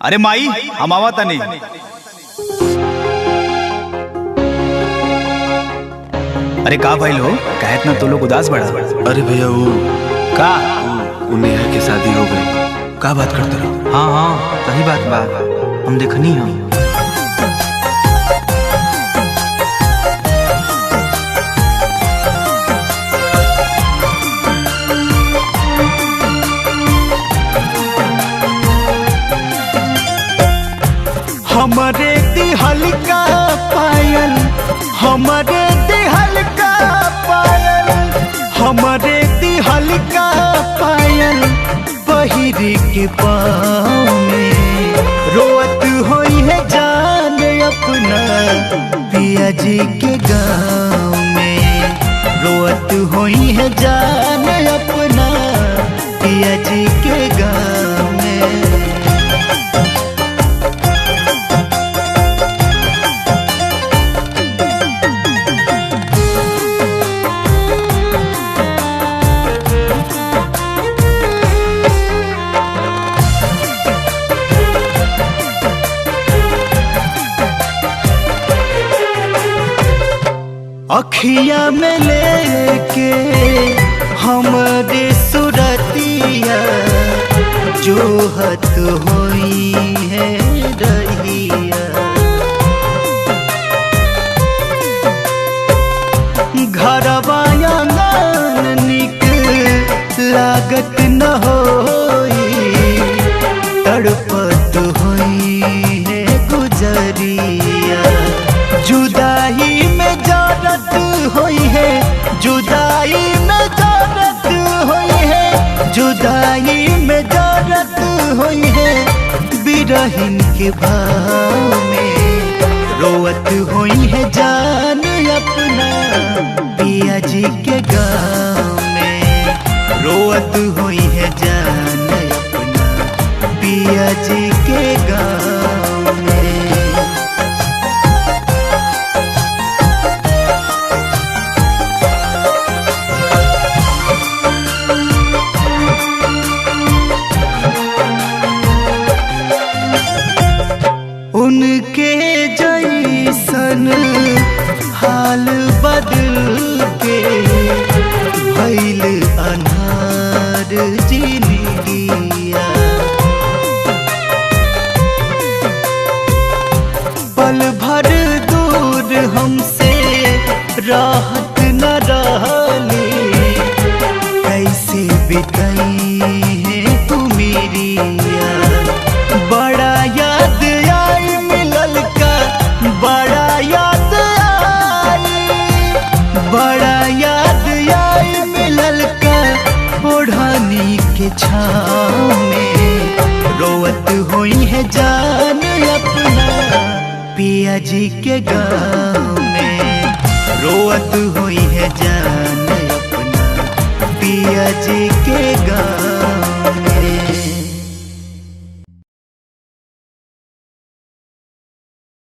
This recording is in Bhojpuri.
अरे माई हम आवा तने। अरे का भाई लो कहत ना तो लोग उदास बड़ा। अरे भैया वो का वो नेहा की शादी हो गई। का बात करते रहो? हाँ हाँ सही बात बा, हम देखनी हम। हमारे दिहल का पायल, हमारे दिहल का पायल, हमारे दिहल का पायल पहिर के पाँव में रोअत होई है जान अपना पिया जी के गाँव में। रोअत होई है जान अपना पिया जी के गाँव में। अखिया में लेके हमारे सुरतिया जोहत होई है रहिया। घरवा आंगन निक लागत न होई, तड़पत होई है गुजरिया। जुदाई में जरत होई है, जुदाई में जरत होई है, जुदाई में जरत होई है। बिरहिन के भाव में रोअत होई है जान अपना पिया जी के गाँव में। रोअत होई है जान अपना पिया जी के गाँव में। उनके जैसन हाल बदल के भइल अनहार जिंदगिया। पल भर दूर हमसे राहत न रहली, कैसे बिताई है तू मेरी यार। बड़ा याद आई मिलल का, बड़ा याद आई, बड़ा याद आई मिलल का ओढ़ानी के छाँव में। रोअत होई है जान अपना पिया जी के गाँव में। रोअत हुई है जान अपना पिया जी के गाँव।